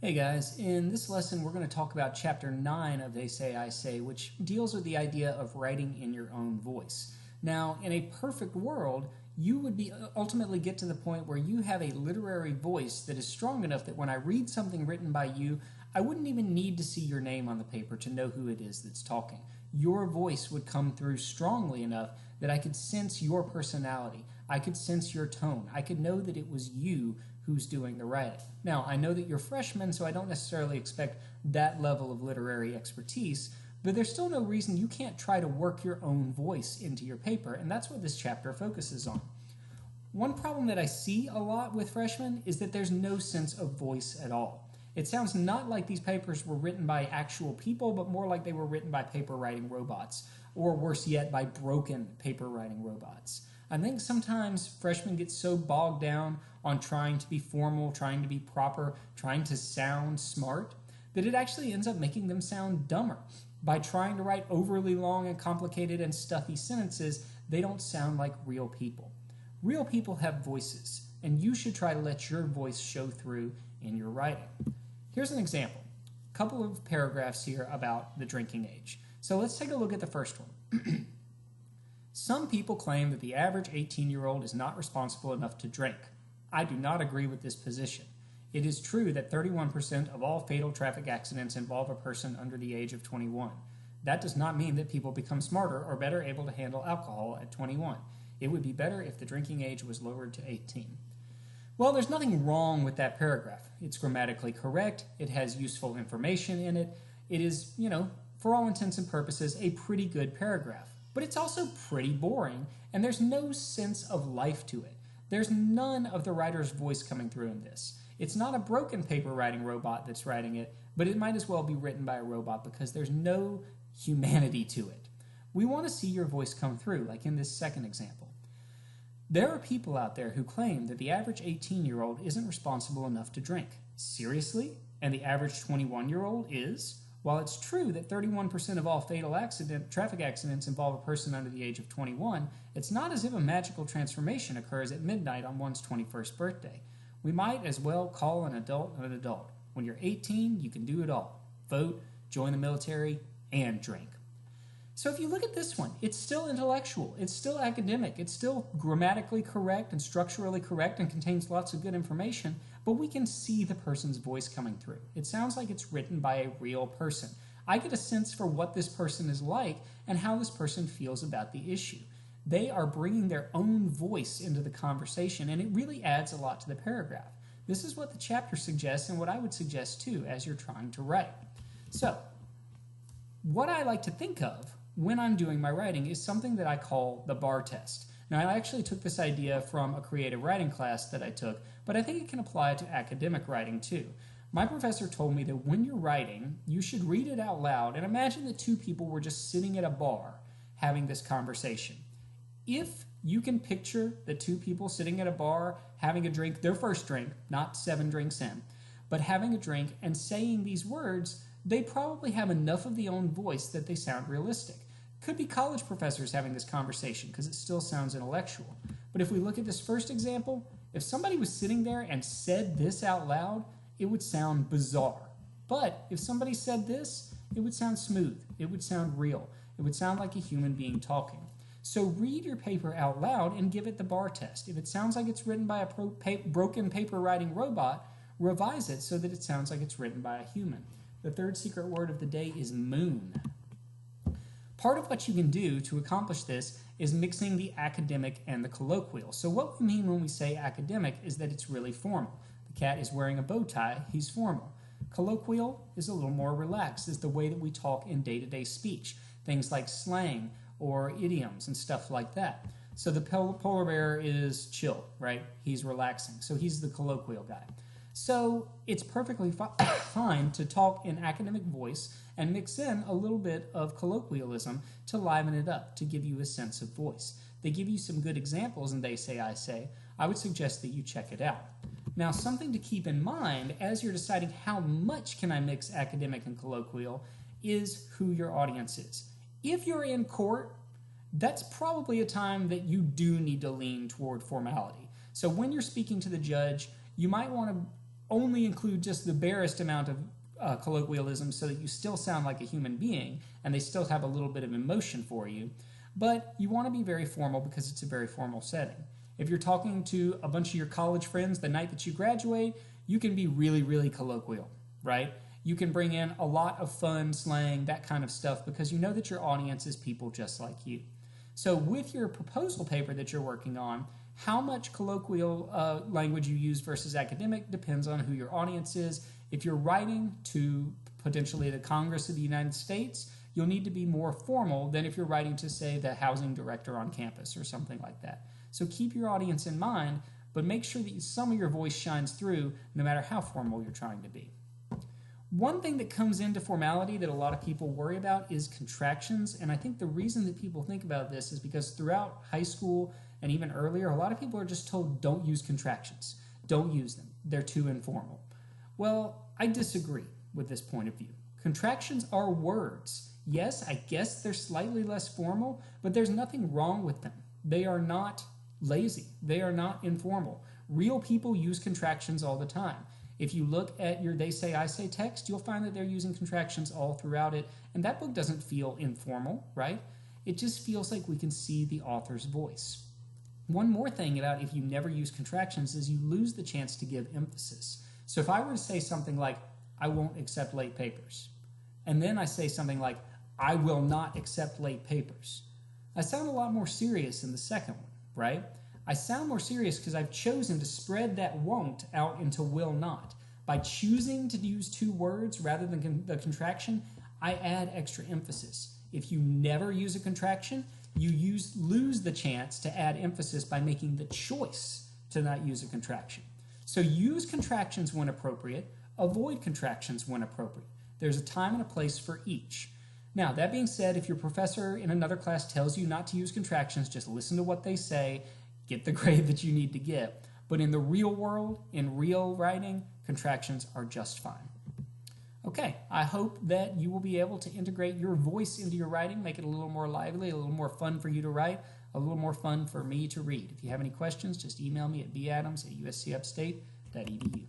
Hey guys, in this lesson we're going to talk about chapter 9 of They Say I Say, which deals with the idea of writing in your own voice. Now, in a perfect world, you would ultimately get to the point where you have a literary voice that is strong enough that when I read something written by you, I wouldn't even need to see your name on the paper to know who it is that's talking. Your voice would come through strongly enough that I could sense your personality. I could sense your tone. I could know that it was you who's doing the writing. Now, I know that you're freshmen, so I don't necessarily expect that level of literary expertise, but there's still no reason you can't try to work your own voice into your paper, and that's what this chapter focuses on. One problem that I see a lot with freshmen is that there's no sense of voice at all. It sounds not like these papers were written by actual people, but more like they were written by paper writing robots, or worse yet, by broken paper writing robots. I think sometimes freshmen get so bogged down on trying to be formal, trying to be proper, trying to sound smart, that it actually ends up making them sound dumber. By trying to write overly long and complicated and stuffy sentences, they don't sound like real people. Real people have voices, and you should try to let your voice show through in your writing. Here's an example. A couple of paragraphs here about the drinking age. So let's take a look at the first one. Some people claim that the average 18-year-old is not responsible enough to drink. I do not agree with this position. It is true that 31% of all fatal traffic accidents involve a person under the age of 21. That does not mean that people become smarter or better able to handle alcohol at 21. It would be better if the drinking age was lowered to 18. Well, there's nothing wrong with that paragraph. It's grammatically correct. It has useful information in it. It is, for all intents and purposes, a pretty good paragraph. But it's also pretty boring, and there's no sense of life to it. There's none of the writer's voice coming through in this. It's not a broken paper writing robot that's writing it, but it might as well be written by a robot because there's no humanity to it. We want to see your voice come through, like in this second example. There are people out there who claim that the average 18-year-old isn't responsible enough to drink. Seriously? And the average 21-year-old is? While it's true that 31% of all fatal traffic accidents involve a person under the age of 21, it's not as if a magical transformation occurs at midnight on one's 21st birthday. We might as well call an adult an adult. When you're 18, you can do it all. Vote, join the military, and drink. So if you look at this one, it's still intellectual, it's still academic, it's still grammatically correct and structurally correct and contains lots of good information, but we can see the person's voice coming through. It sounds like it's written by a real person. I get a sense for what this person is like and how this person feels about the issue. They are bringing their own voice into the conversation, and it really adds a lot to the paragraph. This is what the chapter suggests and what I would suggest too as you're trying to write. So, what I like to think of when I'm doing my writing is something that I call the bar test. Now, I actually took this idea from a creative writing class that I took, but I think it can apply to academic writing too. My professor told me that when you're writing, you should read it out loud and imagine that two people were just sitting at a bar having this conversation. If you can picture the two people sitting at a bar having a drink, their first drink, not 7 drinks in, but having a drink and saying these words, they probably have enough of the own voice that they sound realistic. Could be college professors having this conversation because it still sounds intellectual. But if we look at this first example, if somebody was sitting there and said this out loud, it would sound bizarre. But if somebody said this, it would sound smooth. It would sound real. It would sound like a human being talking. So read your paper out loud and give it the bar test. If it sounds like it's written by a broken paper writing robot, revise it so that it sounds like it's written by a human. The third secret word of the day is moon. Part of what you can do to accomplish this is mixing the academic and the colloquial. So what we mean when we say academic is that it's really formal. The cat is wearing a bow tie, he's formal. Colloquial is a little more relaxed, is the way that we talk in day-to-day speech. Things like slang or idioms and stuff like that. So the polar bear is chill, right? He's relaxing. So he's the colloquial guy. So it's perfectly fine to talk in academic voice and mix in a little bit of colloquialism to liven it up, to give you a sense of voice. They give you some good examples and They Say I Say. I would suggest that you check it out. Now, something to keep in mind as you're deciding how much can I mix academic and colloquial is who your audience is. If you're in court, that's probably a time that you do need to lean toward formality. So when you're speaking to the judge, you might want to only include just the barest amount of colloquialism so that you still sound like a human being and they still have a little bit of emotion for you. But you want to be very formal because it's a very formal setting. If you're talking to a bunch of your college friends the night that you graduate, you can be really, really colloquial, right? You can bring in a lot of fun, slang, that kind of stuff because you know that your audience is people just like you. So with your proposal paper that you're working on, how much colloquial language you use versus academic depends on who your audience is. If you're writing to potentially the Congress of the United States, you'll need to be more formal than if you're writing to, say, the housing director on campus or something like that. So keep your audience in mind, but make sure that some of your voice shines through no matter how formal you're trying to be. One thing that comes into formality that a lot of people worry about is contractions, and I think the reason that people think about this is because throughout high school and even earlier, a lot of people are just told don't use contractions. Don't use them. They're too informal. Well, I disagree with this point of view. Contractions are words. Yes, I guess they're slightly less formal, but there's nothing wrong with them. They are not lazy. They are not informal. Real people use contractions all the time. If you look at your They Say, I Say text, you'll find that they're using contractions all throughout it, and that book doesn't feel informal, right? It just feels like we can see the author's voice. One more thing about if you never use contractions is you lose the chance to give emphasis. So if I were to say something like, I won't accept late papers, and then I say something like, I will not accept late papers, I sound a lot more serious in the second one, right? I sound more serious because I've chosen to spread that won't out into will not. By choosing to use two words rather than the contraction, I add extra emphasis. If you never use a contraction, you lose the chance to add emphasis by making the choice to not use a contraction. So use contractions when appropriate, avoid contractions when appropriate. There's a time and a place for each. Now, that being said, if your professor in another class tells you not to use contractions, just listen to what they say, get the grade that you need to get. But in the real world, in real writing, contractions are just fine. Okay, I hope that you will be able to integrate your voice into your writing, make it a little more lively, a little more fun for you to write, a little more fun for me to read. If you have any questions, just email me at badams@uscupstate.edu.